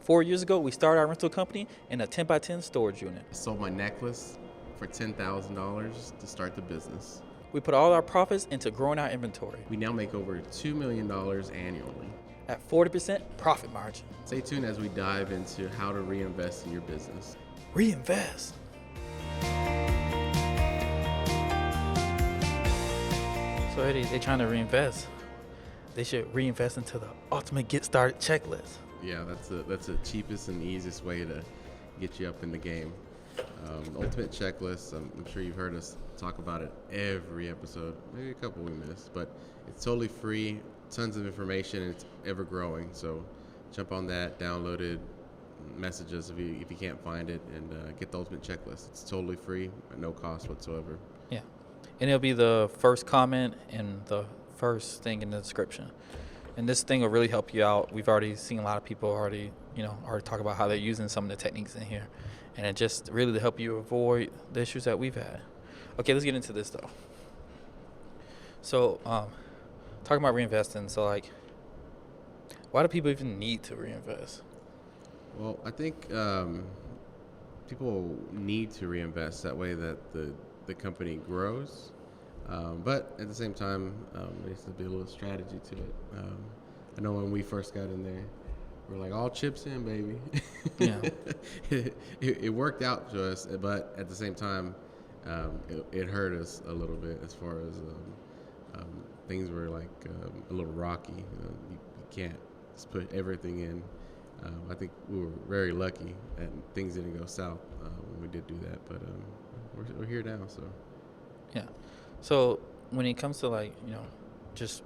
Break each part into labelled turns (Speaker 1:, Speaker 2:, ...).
Speaker 1: 4 years ago, we started our rental company in a 10 by 10 storage unit.
Speaker 2: I sold my necklace for $10,000 to start the business.
Speaker 1: We put all our profits into growing our inventory
Speaker 2: We now make over $2 million annually.
Speaker 1: at 40% profit margin.
Speaker 2: Stay tuned as we dive into how to reinvest in your business.
Speaker 1: Reinvest. So Eddie, they're trying to reinvest. They should reinvest into the ultimate get started checklist.
Speaker 2: Yeah, that's the cheapest and easiest way to get you up in the game. The ultimate checklist, I'm sure you've heard us talk about it every episode, maybe a couple we missed, but it's totally free, tons of information, and it's ever growing. So jump on that, download it, message us if you can't find it, and get the ultimate checklist. It's totally free, at no cost whatsoever.
Speaker 1: Yeah. And it'll be the first comment and the first thing in the description. And this thing will really help you out. We've already seen a lot of people already talk about how they're using some of the techniques in here. And it just really to help you avoid the issues that we've had. Okay, let's get into this though. So, talking about reinvesting, so like, why do people even need to reinvest?
Speaker 2: Well, I think people need to reinvest that way that the company grows. But at the same time, there needs to be a little strategy to it. I know when we first got in there, we're like, all chips in, baby.
Speaker 1: Yeah.
Speaker 2: it worked out to us, but at the same time, it hurt us a little bit as far as things were like a little rocky. You can't just put everything in. I think we were very lucky that things didn't go south when we did do that, but we're here now, so.
Speaker 1: Yeah. So when it comes to like, just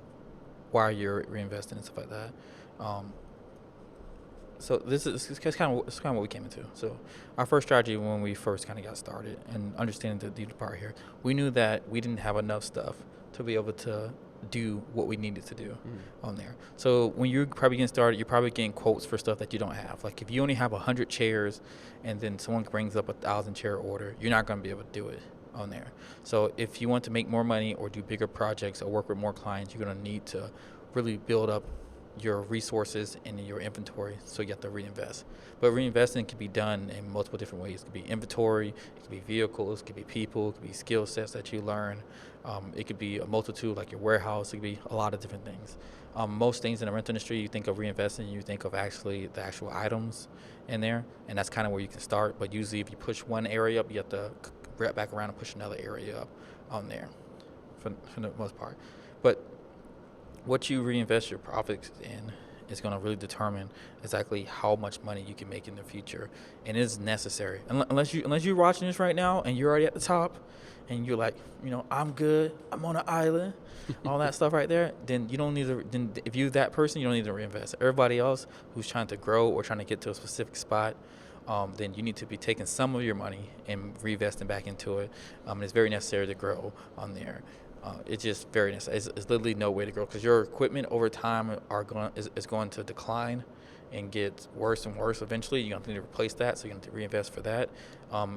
Speaker 1: why you're reinvesting and stuff like that, so this is kind of what we came into. So our first strategy when we first kind of got started and understanding the deep part here, we knew that we didn't have enough stuff to be able to do what we needed to do on there. So when you're probably getting started, you're probably getting quotes for stuff that you don't have. Like if you only have 100 chairs and then someone brings up 1,000 chair order, you're not going to be able to do it on there. So if you want to make more money or do bigger projects or work with more clients, you're going to need to really build up your resources and your inventory, so you have to reinvest. But reinvesting can be done in multiple different ways. It could be inventory, it could be vehicles, it could be people, it could be skill sets that you learn. It could be a multitude, like your warehouse. It could be a lot of different things. Most things in the rental industry, you think of reinvesting, you think of actually the actual items in there, and that's kind of where you can start. But usually if you push one area up, you have to wrap back around and push another area up on there for the most part. But what you reinvest your profits in is going to really determine exactly how much money you can make in the future, and it is necessary. Unless you're watching this right now and you're already at the top, and you're like, I'm good, I'm on an island, all that stuff right there. Then you don't need to. Then if you're that person, you don't need to reinvest. Everybody else who's trying to grow or trying to get to a specific spot, then you need to be taking some of your money and reinvesting back into it. It's very necessary to grow on there. It's just very necessary. It's literally no way to grow because your equipment over time is going to decline and get worse and worse. Eventually, you're going to need to replace that, so you're going to reinvest for that,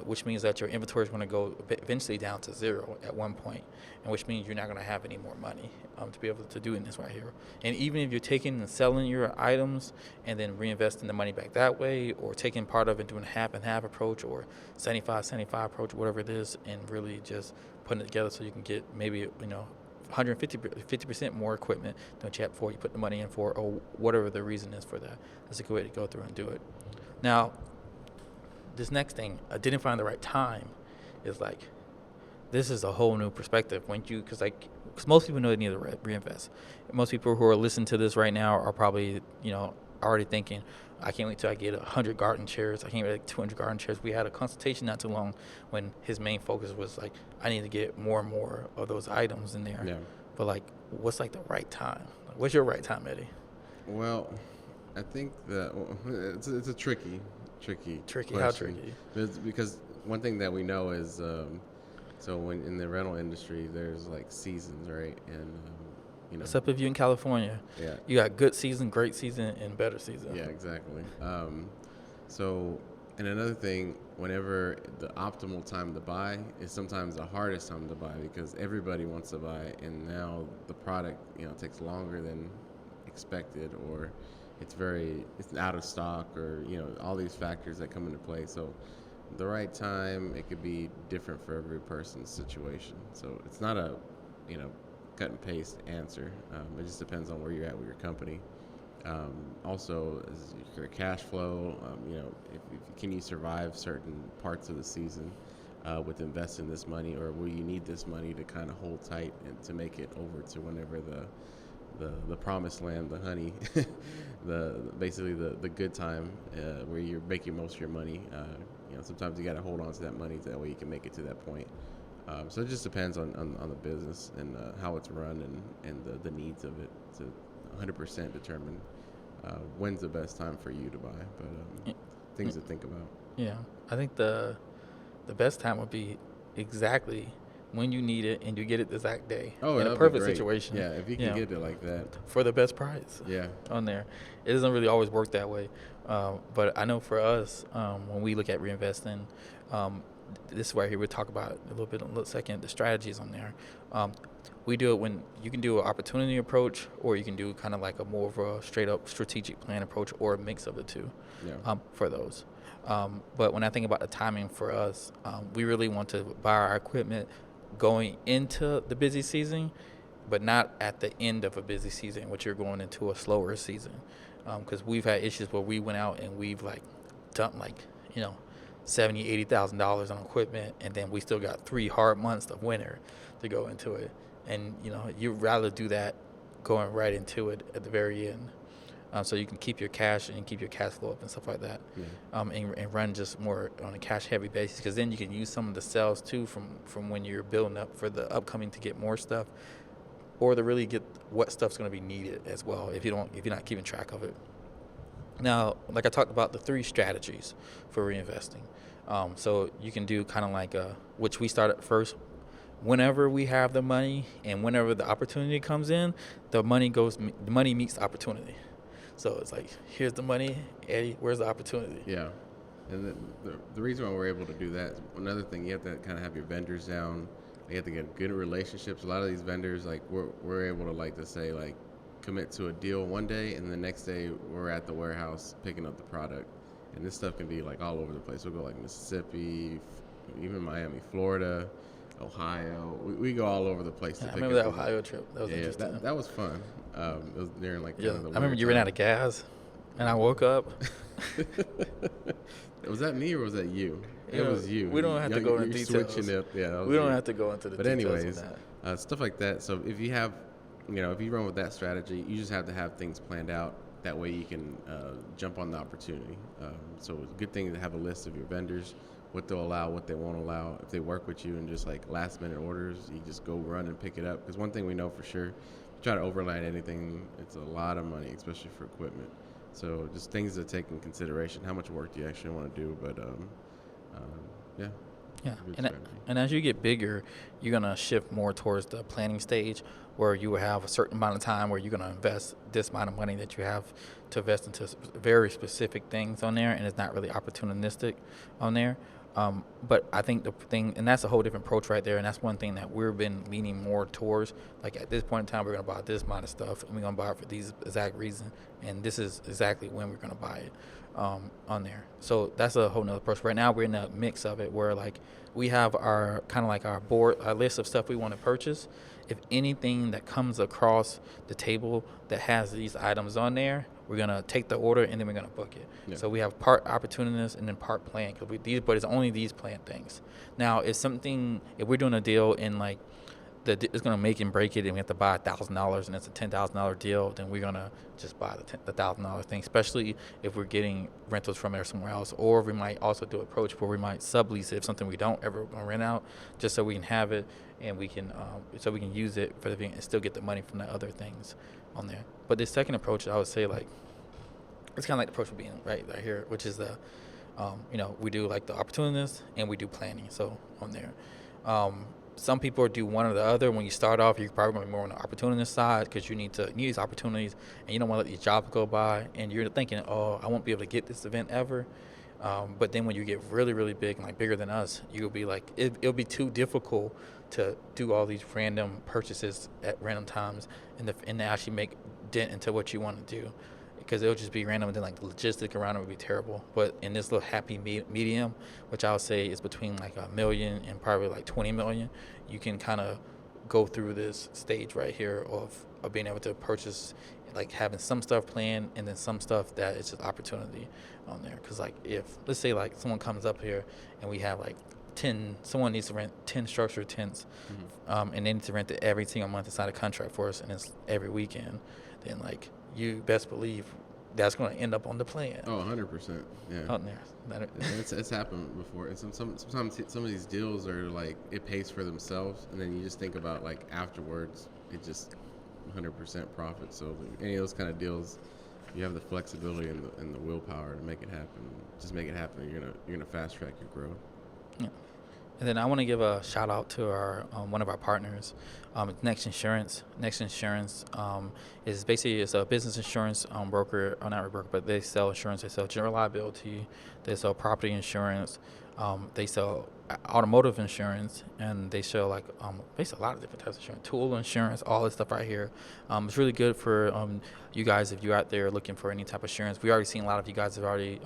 Speaker 1: which means that your inventory is going to go eventually down to zero at one point, and which means you're not going to have any more money to be able to do this right here. And even if you're taking and selling your items and then reinvesting the money back that way, or taking part of it doing a half and half approach or 75 approach, whatever it is, and really just putting it together so you can get maybe 50% more equipment than what you had before you put the money in for, or whatever the reason is for that. That's a good way to go through and do it. Now, this next thing, identifying the right time, is like, this is a whole new perspective because most people know they need to reinvest. Most people who are listening to this right now are probably already thinking, I can't wait till I get 100 garden chairs. I can't wait 200 garden chairs. We had a consultation not too long when his main focus was like, I need to get more and more of those items in there.
Speaker 2: Yeah.
Speaker 1: But like, what's like the right time? What's your right time, Eddie?
Speaker 2: Well, I think that it's a tricky
Speaker 1: Tricky?
Speaker 2: question.
Speaker 1: How tricky?
Speaker 2: Because one thing that we know is, so when in the rental industry, there's like seasons, right? And
Speaker 1: Except if you're in California,
Speaker 2: yeah,
Speaker 1: you got good season, great season, and better season.
Speaker 2: yeah, exactly. So, and another thing, whenever the optimal time to buy is sometimes the hardest time to buy because everybody wants to buy, and now the product takes longer than expected, or it's out of stock, or all these factors that come into play. So the right time, it could be different for every person's situation. So it's not a cut and paste answer. It just depends on where you're at with your company. Also, is your cash flow, can you survive certain parts of the season with investing this money, or will you need this money to kind of hold tight and to make it over to whenever the promised land, the honey, basically the good time where you're making most of your money. Sometimes you got to hold on to that money so that way you can make it to that point. So it just depends on the business and how it's run and the needs of it to 100% determine when's the best time for you to buy. But things to think about.
Speaker 1: Yeah, I think the best time would be exactly when you need it and you get it the exact day.
Speaker 2: Oh,
Speaker 1: in a perfect situation.
Speaker 2: Yeah, if you can get it like that.
Speaker 1: For the best price.
Speaker 2: Yeah.
Speaker 1: On there. It doesn't really always work that way. But I know for us, when we look at reinvesting, this is where here we'll talk about a little second, the strategies on there. We do it when you can do an opportunity approach, or you can do kind of like a more of a straight up strategic plan approach, or a mix of the two.
Speaker 2: Yeah.
Speaker 1: For those. But when I think about the timing for us, we really want to buy our equipment going into the busy season, but not at the end of a busy season, which you're going into a slower season. Because we've had issues where we went out and we've dumped $70,000-$80,000 on equipment, and then we still got 3 hard months of winter to go into it. And you'd rather do that going right into it at the very end. So you can keep your cash and keep your cash flow up and stuff like that.
Speaker 2: Yeah.
Speaker 1: And run just more on a cash heavy basis, because then you can use some of the sales too from when you're building up for the upcoming to get more stuff, or to really get what stuff's going to be needed as well if you're not keeping track of it. Now, like I talked about, the 3 strategies for reinvesting. So you can do kind of which we started first. Whenever we have the money and whenever the opportunity comes in, the money meets the opportunity. So it's like, here's the money, Eddie, where's the opportunity?
Speaker 2: Yeah. And the reason why we're able to do that is, another thing, you have to kind of have your vendors down. You have to get good relationships. A lot of these vendors, we're able to say, commit to a deal one day, and the next day we're at the warehouse picking up the product. And this stuff can be all over the place. We'll go Mississippi, even Miami, Florida, Ohio. We go all over the place to pick up.
Speaker 1: I remember that Ohio trip. That was interesting.
Speaker 2: That was fun. It was during kind of the
Speaker 1: I remember you ran out of gas, and I woke up.
Speaker 2: Was that me or was that you? It was you.
Speaker 1: We don't have to go into details.
Speaker 2: Switching it. Yeah,
Speaker 1: we don't have to go into the details.
Speaker 2: But anyways, stuff like that. So if you have, if you run with that strategy, you just have to have things planned out. That way you can jump on the opportunity. So it's a good thing to have a list of your vendors, what they'll allow, what they won't allow. If they work with you and just last minute orders, you just go run and pick it up. Because one thing we know for sure, if you try to overnight anything, it's a lot of money, especially for equipment. So just things to take in consideration. How much work do you actually want to do? But yeah.
Speaker 1: Yeah, and as you get bigger, you're going to shift more towards the planning stage, where you will have a certain amount of time where you're going to invest this amount of money that you have to invest into very specific things on there, and it's not really opportunistic on there. But I think the thing, and that's a whole different approach right there, and that's one thing that we've been leaning more towards. At this point in time, we're going to buy this amount of stuff, and we're going to buy it for these exact reasons, and this is exactly when we're going to buy it on there. So that's a whole nother approach. Right now, we're in a mix of it where we have our kind of our board, our list of stuff we want to purchase. If anything that comes across the table that has these items on there, we're going to take the order and then we're going to book it. Yeah. So we have part opportunist and then part plan, but it's only these planned things. Now, if we're doing a deal in it's going to make and break it and we have to buy $1,000 and it's a $10,000 deal, then we're going to just buy the $1,000 thing, especially if we're getting rentals from there somewhere else. Or we might also do an approach where we might sublease it if something we don't ever rent out, just so we can have it and we can use it for the thing and still get the money from the other things on there. But this second approach, I would say it's kind of the approach we're being right here, which is we do the opportunist and we do planning. So on there. Some people do one or the other. When you start off, you're probably going to be more on the opportunist side because you need these opportunities and you don't want to let these jobs go by. And you're thinking, oh, I won't be able to get this event ever. But then when you get really, really big and bigger than us, you'll be it'll be too difficult to do all these random purchases at random times and to actually make dent into what you want to do. because it'll just be random, and then like the logistic around it would be terrible. But in this little happy medium, which I would say is between like 1 million and probably like 20 million, you can kind of go through this stage right here of being able to purchase, like having some stuff planned and then some stuff that is just opportunity on there. Because like if let's say like someone comes up here and we have like someone needs to rent 10 structured tents, and they need to rent it every single month inside a contract for us, and it's every weekend, then like you best believe that's going to end up on the plan.
Speaker 2: Oh, 100%. Yeah.
Speaker 1: On there.
Speaker 2: It's happened before. And sometimes some of these deals are like, it pays for themselves. And then you just think about like afterwards, it just 100% profit. So any of those kind of deals, you have the flexibility and the willpower to make it happen. Just make it happen. You're gonna fast track your growth.
Speaker 1: Yeah. And then I want to give a shout out to our one of our partners, Next Insurance. Next Insurance is basically a business insurance broker, or not a broker, but they sell insurance. They sell general liability, they sell property insurance, they sell automotive insurance, and they sell like basically a lot of different types of insurance, tool insurance, all this stuff right here. It's really good for you guys if you're out there looking for any type of insurance. We already seen a lot of you guys have already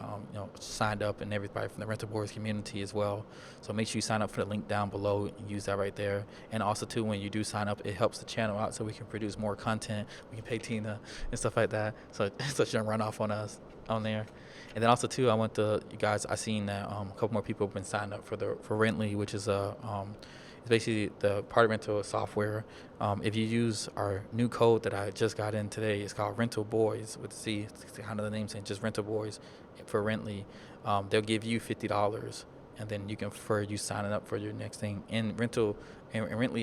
Speaker 1: signed up, and everybody from the Rental Boys community as well. So make sure you sign up for the link down below and use that right there. And also too, when you do sign up, it helps the channel out so we can produce more content. We can pay Tina and stuff like that, so she doesn't run off on us on there. And then also too, I seen that a couple more people have been signed up for Rentle, which is it's basically the party rental software. If you use our new code that I just got in today, it's called Rental Boys with C. It's kind of the name saying just Rental Boys for Rentle. They'll give you $50, and then you can prefer you signing up for your next thing. And Rentle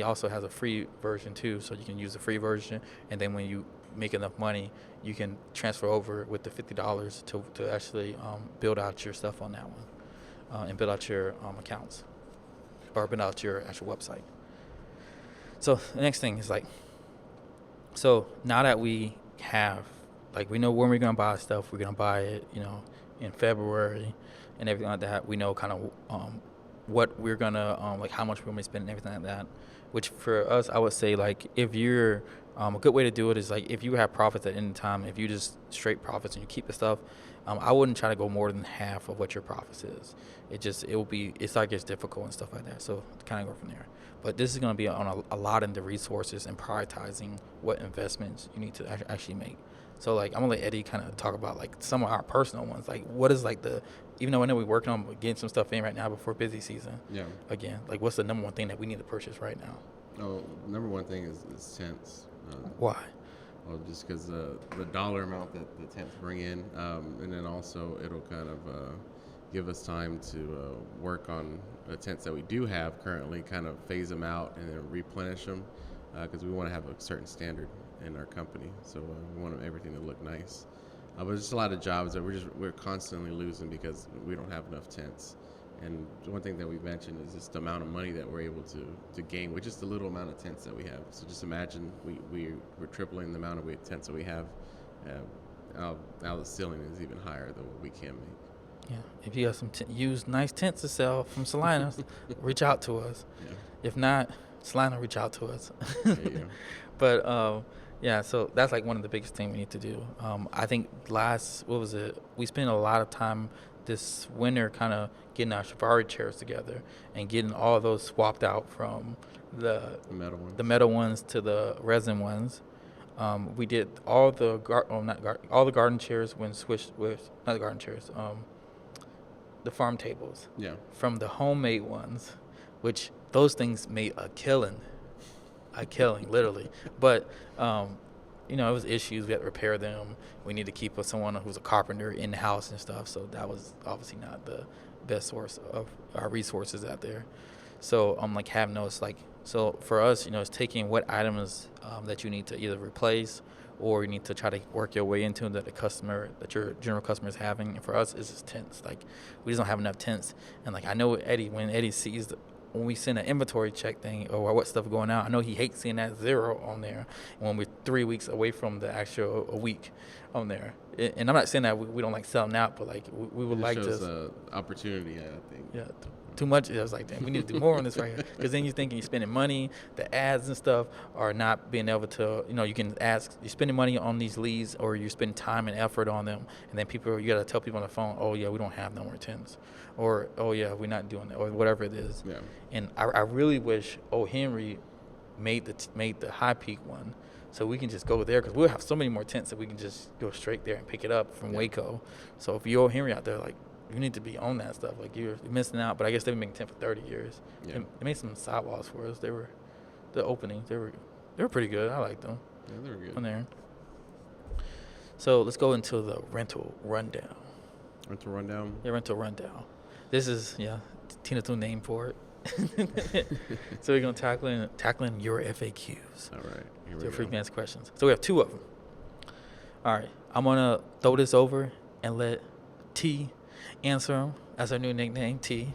Speaker 1: also has a free version too, so you can use the free version, and then when you make enough money, you can transfer over with the $50 to actually build out your stuff on that one, and build out your accounts, or build out your actual website. So the next thing is like, so now that we have, like, we know when we're gonna buy stuff, we're gonna buy it, in February and everything like that. We know kind of what we're gonna like how much we're gonna spend and everything like that. Which for us, I would say like if you're a good way to do it is like if you have profits at any time, if you just straight profits and you keep the stuff, I wouldn't try to go more than half of what your profits is. It's like it's difficult and stuff like that. So kind of go from there. But this is going to be on a lot of the resources and prioritizing what investments you need to actually make. So like I'm gonna let Eddie kind of talk about like some of our personal ones. Like what is like even though I know we're working on getting some stuff in right now before busy season. Yeah. Again, like what's the number one thing that we need to purchase right now?
Speaker 2: Oh, number one thing is tents.
Speaker 1: Why?
Speaker 2: Well, just because the dollar amount that the tents bring in, and then also it'll kind of give us time to work on the tents that we do have currently, kind of phase them out and then replenish them, because we want to have a certain standard in our company. So we want everything to look nice. But there's just a lot of jobs that we're constantly losing because we don't have enough tents. And one thing that we mentioned is just the amount of money that we're able to gain with just the little amount of tents that we have. So just imagine we're tripling the amount of tents that we have. Now the ceiling is even higher than what we can make.
Speaker 1: Yeah, if you have some used nice tents to sell from Salinas, reach out to us. Yeah. If not, Salina, reach out to us.
Speaker 2: There you go.
Speaker 1: But yeah, so that's like one of the biggest things we need to do. I think we spent a lot of time this winter kind of getting our Safari chairs together and getting all of those swapped out from the metal ones to the resin ones. We did all the garden chairs when switched with not the garden chairs, the farm tables.
Speaker 2: Yeah.
Speaker 1: From the homemade ones, which those things made a killing literally. But it was issues. We had to repair them. We need to keep someone who's a carpenter in the house and stuff. So that was obviously not the best source of our resources out there. So like having those so for us, it's taking what items that you need to either replace or you need to try to work your way into that your general customer is having. And for us, it's just tents. Like we just don't have enough tents. And like I know when Eddie sees when we send an inventory check thing or what stuff going out, I know he hates seeing that 0 on there when we're 3 weeks away from the actual a week on there. and I'm not saying that we don't like selling out, but like we would like
Speaker 2: shows,
Speaker 1: to.
Speaker 2: opportunity, I think.
Speaker 1: Yeah, too much. I was like, damn, we need to do more on this right here. Because then you're thinking you're spending money, the ads and stuff are not being able to, you can ask, you're spending money on these leads or you're spending time and effort on them. And then you got to tell people on the phone, oh, yeah, we don't have no more tens. Or, oh, yeah, we're not doing that. Or whatever it is.
Speaker 2: Yeah.
Speaker 1: And I really wish O. Henry made the high peak one. So we can just go there because we'll have so many more tents that we can just go straight there and pick it up from Waco. So if you're O. Henry out there, like, you need to be on that stuff. Like you're missing out. But I guess they've been making tent for 30 years.
Speaker 2: Yeah.
Speaker 1: They made some sidewalls for us. The openings. They were pretty good. I liked them.
Speaker 2: Yeah, they were good.
Speaker 1: On there. So let's go into the rental rundown.
Speaker 2: Rental rundown.
Speaker 1: Yeah, rental rundown. This is Tina threw a name for it. So we're gonna tackling your FAQs.
Speaker 2: All right. Here we
Speaker 1: Your
Speaker 2: go.
Speaker 1: frequently asked questions. So we have 2 of them. All right. I'm gonna throw this over and let T answer them. That's our new nickname, T.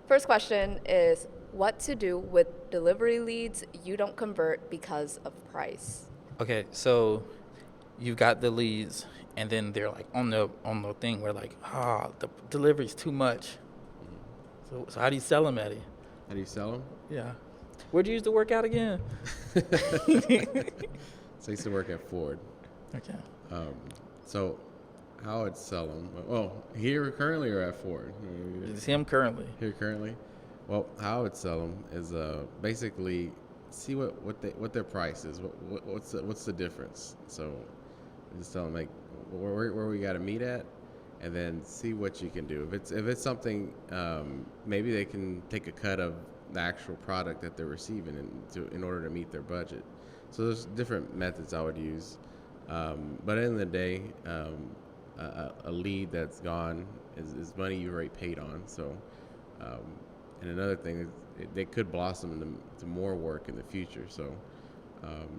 Speaker 3: First question is, what to do with delivery leads you don't convert because of price?
Speaker 1: Okay, so you got the leads, and then they're like on the thing where like, the delivery's too much. So how do you sell them, Eddie?
Speaker 2: How do you sell them?
Speaker 1: Yeah. Where'd you use to work out again?
Speaker 2: So I used to work at Ford.
Speaker 1: Okay.
Speaker 2: So how I'd sell them? Well, here currently or at Ford?
Speaker 1: See him currently.
Speaker 2: Here currently. Well, how I would sell them is basically see what their price is. What's the difference? So just tell them like where we got to meet at, and then see what you can do. If it's something, maybe they can take a cut of the actual product that they're receiving in order to meet their budget. So there's different methods I would use. But at the end of the day, a lead that's gone is money you already paid on. So, and another thing is they could blossom into more work in the future. So,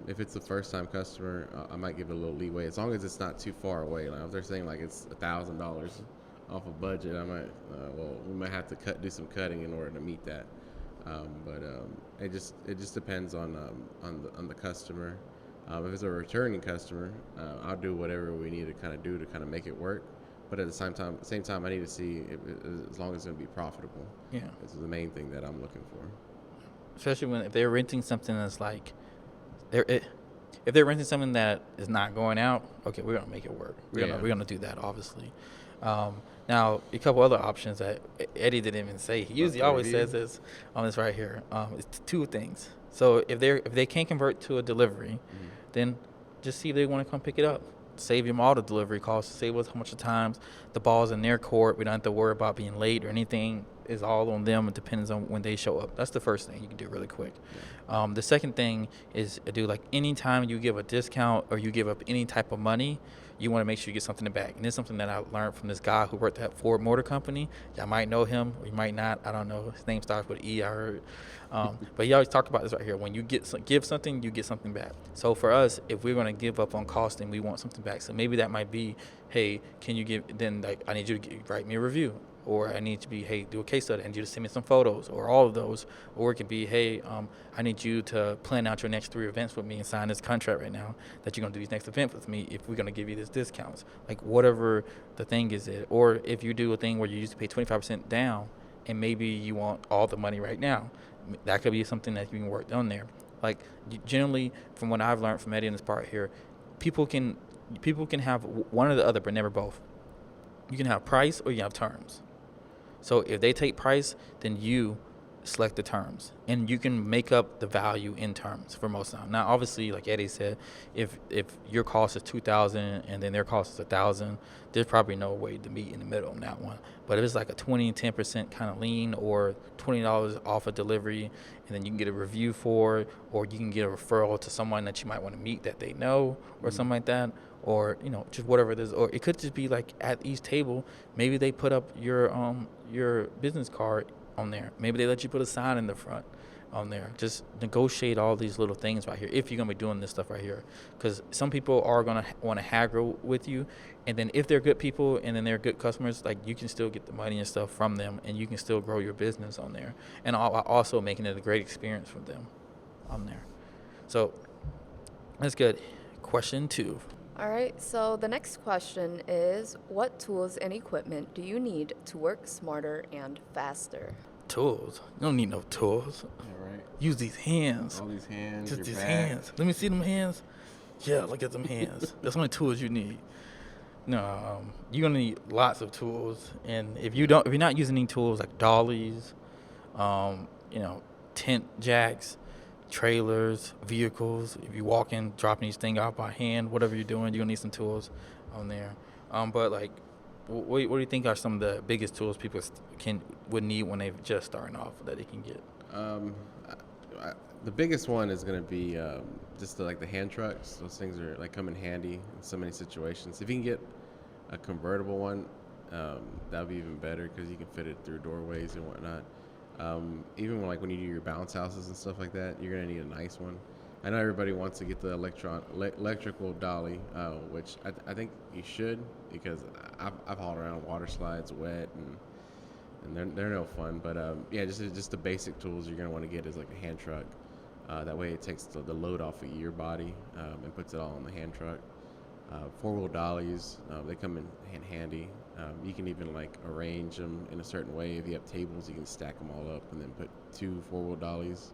Speaker 2: if it's a first-time customer, I might give it a little leeway as long as it's not too far away. Like if they're saying like it's $1,000 off a budget, I might we might have to do some cutting in order to meet that. But it just depends on the customer. If it's a returning customer, I'll do whatever we need to kind of do to kind of make it work. But at the same time, I need to see as long as it's going to be profitable.
Speaker 1: Yeah.
Speaker 2: This is the main thing that I'm looking for.
Speaker 1: Especially if they're renting something that's like, if they're renting something that is not going out, okay, we're gonna make it work. We're gonna do that, obviously. Now, a couple other options that Eddie didn't even say. He usually always says this on this right here. It's 2 things. So if they can't convert to a delivery, then just see if they want to come pick it up. Save them all the delivery costs. Save us how much of times the ball's in their court. We don't have to worry about being late or anything. It's all on them. It depends on when they show up. That's the first thing you can do really quick. The second thing is like anytime you give a discount or you give up any type of money, you want to make sure you get something back. And this is something that I learned from this guy who worked at Ford Motor Company. Y'all might know him or you might not. I don't know. His name starts with E, I heard. But he always talked about this right here. When you give something, you get something back. So for us, if we're going to give up on costing, we want something back. So maybe that might be, hey, can you I need you to write me a review. Or I need to be, hey, do a case study. I need you to send me some photos, or all of those. Or it could be, hey, I need you to plan out your next 3 events with me and sign this contract right now that you're going to do these next events with me if we're going to give you this discounts. Like whatever the thing is. Or if you do a thing where you used to pay 25% down and maybe you want all the money right now, that could be something that you can work on there. Like generally, from what I've learned from Eddie in this part here, people can have one or the other, but never both. You can have price or you have terms. So if they take price, then you select the terms, and you can make up the value in terms for most of the time. Now, obviously, like Eddie said, if your cost is $2,000 and then their cost is $1,000, there's probably no way to meet in the middle on that one. But if it's like a 10% kind of lean or $20 off a delivery, and then you can get a review for it, or you can get a referral to someone that you might want to meet that they know, or something like that. Or just whatever it is, or it could just be like at each table, maybe they put up your business card on there. Maybe they let you put a sign in the front on there. Just negotiate all these little things right here if you're gonna be doing this stuff right here, because some people are gonna want to haggle with you, and then if they're good people and then they're good customers, like you can still get the money and stuff from them, and you can still grow your business on there, and also making it a great experience for them on there. So that's good. Question 2.
Speaker 3: All right, so the next question is, what tools and equipment do you need to work smarter and faster?
Speaker 1: Tools. You don't need no tools.
Speaker 2: Yeah, right.
Speaker 1: Use these hands.
Speaker 2: All these hands,
Speaker 1: Just
Speaker 2: your
Speaker 1: these
Speaker 2: back.
Speaker 1: hands. Let me see them hands. Yeah, look at them hands. That's the only tools you need. No, you're gonna need lots of tools, and if you're not using any tools like dollies, tent jacks, trailers, vehicles. If you walk in, dropping these things out by hand, whatever you're doing, you're gonna need some tools on there. But like, what do you think are some of the biggest tools people would need when they're just starting off that they can get?
Speaker 2: The biggest one is going to be just like the hand trucks. Those things are like come in handy in so many situations. If you can get a convertible one, that would be even better because you can fit it through doorways and whatnot. Even when you do your bounce houses and stuff like that, you're going to need a nice one. I know everybody wants to get the electrical dolly, which I think you should, because I've hauled around water slides wet and they're no fun. But just the basic tools you're going to want to get is like a hand truck. That way it takes the load off of your body and puts it all on the hand truck. Four-wheel dollies, they come in handy. You can even arrange them in a certain way. If you have tables, you can stack them all up and then put 2 four-wheel dollies.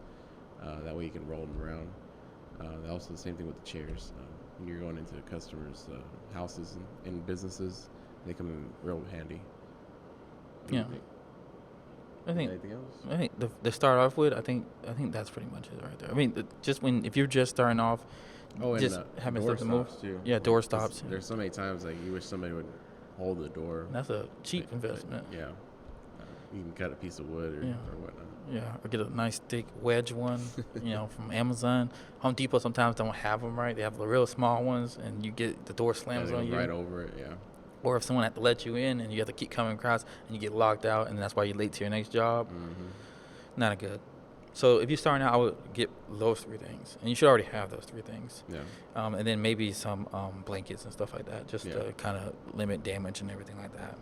Speaker 2: That way you can roll them around. Also the same thing with the chairs. When you're going into customers' houses and businesses, they come in real handy.
Speaker 1: Yeah.
Speaker 2: Anything else?
Speaker 1: I think to start off with, I think that's pretty much it right there. I mean, if you're just starting off, just having stuff to move.
Speaker 2: Too.
Speaker 1: Yeah, door stops.
Speaker 2: There's so many times you wish somebody would hold the door.
Speaker 1: That's a cheap investment.
Speaker 2: Yeah. You can cut a piece of wood or whatnot.
Speaker 1: Yeah, or get a nice thick wedge one, from Amazon. Home Depot sometimes don't have them right. They have the real small ones, and you get the door slams on you.
Speaker 2: Right over it, yeah.
Speaker 1: Or if someone had to let you in and you have to keep coming across and you get locked out, and that's why you're late to your next job.
Speaker 2: Mm-hmm.
Speaker 1: Not good. So if you're starting out, I would get those 3 things, and you should already have those 3 things.
Speaker 2: Yeah.
Speaker 1: And then maybe some blankets and stuff like that, just to kind of limit damage and everything like that.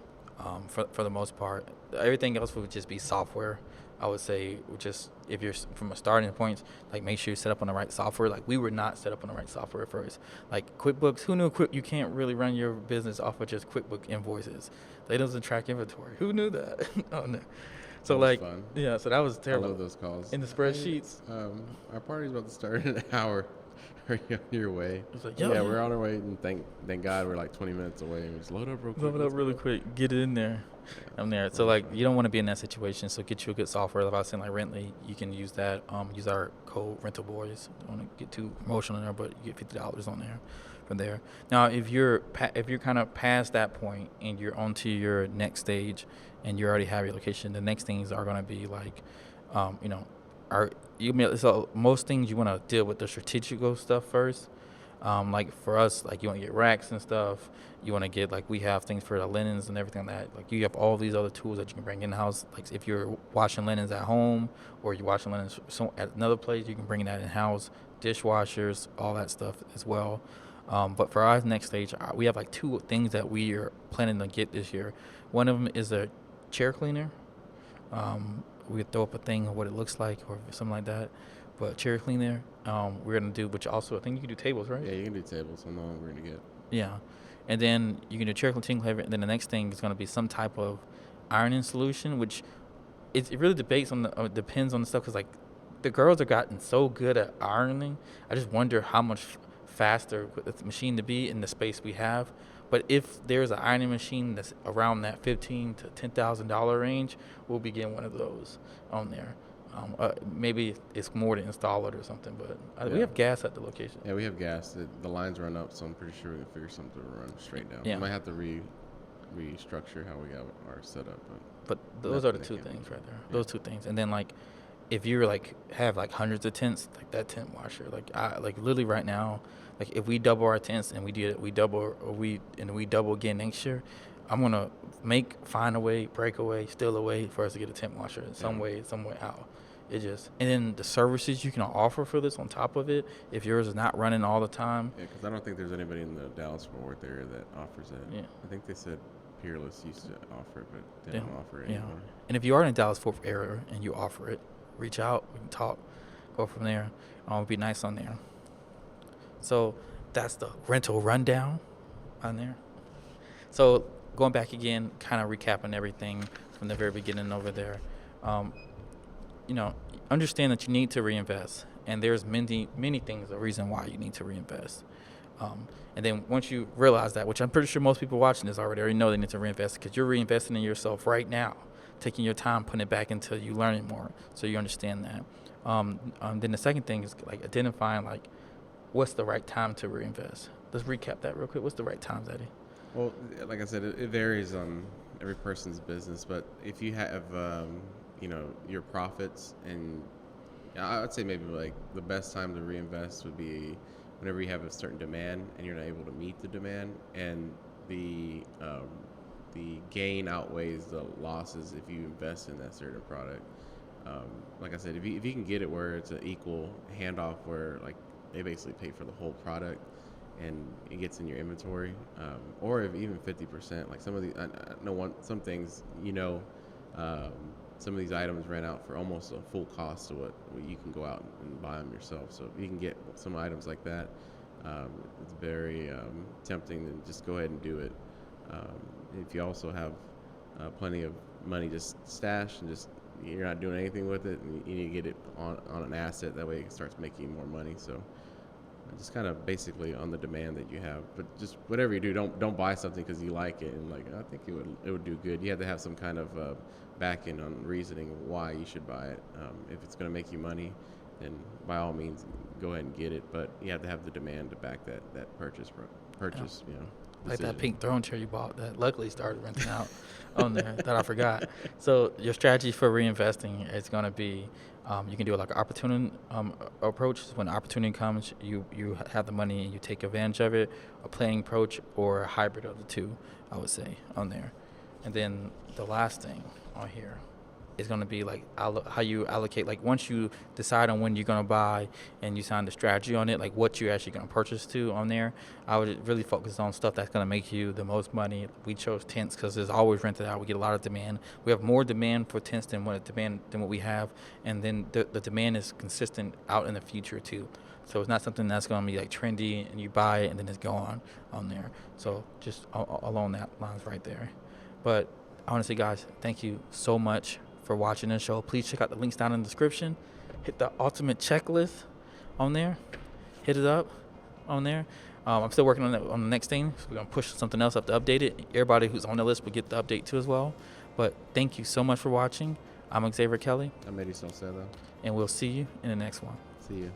Speaker 1: For the most part, everything else would just be software. I would say, just if you're from a starting point, make sure you set up on the right software. We were not set up on the right software at first. QuickBooks, who knew you can't really run your business off of just QuickBooks invoices? They doesn't track inventory. Who knew that? Oh no. So
Speaker 2: fun.
Speaker 1: Yeah, so that was terrible.
Speaker 2: I love those calls.
Speaker 1: In the spreadsheets.
Speaker 2: Our party's about to start in an hour. Are you on your way?
Speaker 1: It's
Speaker 2: we're on our way, and thank God we're 20 minutes away. We just load up real quick.
Speaker 1: Load up really quick. Get it in there. I'm there. So you don't want to be in that situation. So get you a good software. If I was saying Rentle, you can use that. Use our code Rental Boys. Don't want to get too promotional there, but you get $50 on there from there. Now, if you're kind of past that point and you're on to your next stage and you already have your location, the next things are going to be most things you want to deal with the strategical stuff first. For us, you want to get racks and stuff. You want to get we have things for the linens and everything like that. You have all these other tools that you can bring in house. If you're washing linens at home or you're washing linens at another place, you can bring that in house. Dishwashers, all that stuff as well. But for our next stage, we have 2 things that we are planning to get this year. One of them is a chair cleaner. We could throw up a thing of what it looks like or something like that. But chair cleaner, we're going to do, which also, I think you can do tables, right?
Speaker 2: Yeah, you can do tables. I know what we're going to get.
Speaker 1: Yeah. And then you can do chair cleaner, and then the next thing is going to be some type of ironing solution, which it really depends on the stuff, because the girls have gotten so good at ironing. I just wonder how much faster with the machine to be in the space we have. But if there's an ironing machine that's around that $15,000 to $10,000 range, we'll be getting one of those on there. Maybe it's more to install it or something, but we have gas at the location.
Speaker 2: Yeah, we have gas. The lines run up, so I'm pretty sure we can figure something to run straight down.
Speaker 1: Yeah.
Speaker 2: We might have to restructure how we got our setup.
Speaker 1: But those are the 2 things right there. Yeah. Those 2 things. And then if you're have hundreds of tents, that tent washer, literally right now, if we double our tents and we double again next year, I'm gonna find a way, break away, steal a way for us to get a tent washer in some way out. And then the services you can offer for this on top of it, if yours is not running all the time.
Speaker 2: Yeah, because I don't think there's anybody in the Dallas-Fort Worth area that offers that.
Speaker 1: Yeah.
Speaker 2: I think they said Peerless used to offer it, but they don't offer it anymore.
Speaker 1: And if you are in the Dallas-Fort Worth area and you offer it, reach out, we can talk, go from there. It'd be nice on there. So that's the rental rundown on there. So going back again, kind of recapping everything from the very beginning over there. Understand that you need to reinvest, and there's many things, a reason why you need to reinvest. And then once you realize that, which I'm pretty sure most people watching this already know they need to reinvest, because you're reinvesting in yourself right now, taking your time, putting it back into you learning more, so you understand that. Then the second thing is like identifying like what's the right time to reinvest. Let's recap that real quick. What's the right time, Zadie?
Speaker 2: Well, like I said, it varies on every person's business, but if you have, your profits, and I would say maybe like the best time to reinvest would be whenever you have a certain demand and you're not able to meet the demand, and the gain outweighs the losses if you invest in that certain product. Like I said, if you can get it where it's an equal handoff, where like they basically pay for the whole product and it gets in your inventory, or if even 50%. Like some of some things, some of these items ran out for almost a full cost of what you can go out and buy them yourself. So if you can get some items like that, it's very tempting to just go ahead and do it. If you also have plenty of money just stashed and just you're not doing anything with it, and you need to get it on an asset, that way it starts making more money. So just kind of basically on the demand that you have. But just whatever you do, don't buy something because you like it and like I think it would do good. You have to have some kind of back-end on reasoning why you should buy it. If it's going to make you money, then by all means go ahead and get it. But you have to have the demand to back that purchase.
Speaker 1: Yeah. Like that pink throne chair you bought that luckily started renting out on there that I forgot. So your strategy for reinvesting is going to be, you can do like an opportunity approach. When the opportunity comes, you have the money and you take advantage of it. A planning approach or a hybrid of the two, I would say, on there. And then the last thing on here is going to be like how you allocate. Like once you decide on when you're going to buy and you sign the strategy on it, like what you're actually going to purchase to on there, I would really focus on stuff that's going to make you the most money. We chose tents because there's always rented out. We get a lot of demand. We have more demand for tents than what we have, and then the demand is consistent out in the future too. So it's not something that's going to be like trendy and you buy it and then it's gone on there. So just along that lines right there. But honestly, guys, thank you so much for watching this show. Please check out the links down in the description. Hit the ultimate checklist on there. Hit it up on there. I'm still working on the next thing. So we're going to push something else up to update it. Everybody who's on the list will get the update too as well. But thank you so much for watching. I'm Xavier Kelly.
Speaker 2: I'm Eddie Sauceda.
Speaker 1: And we'll see you in the next one.
Speaker 2: See you.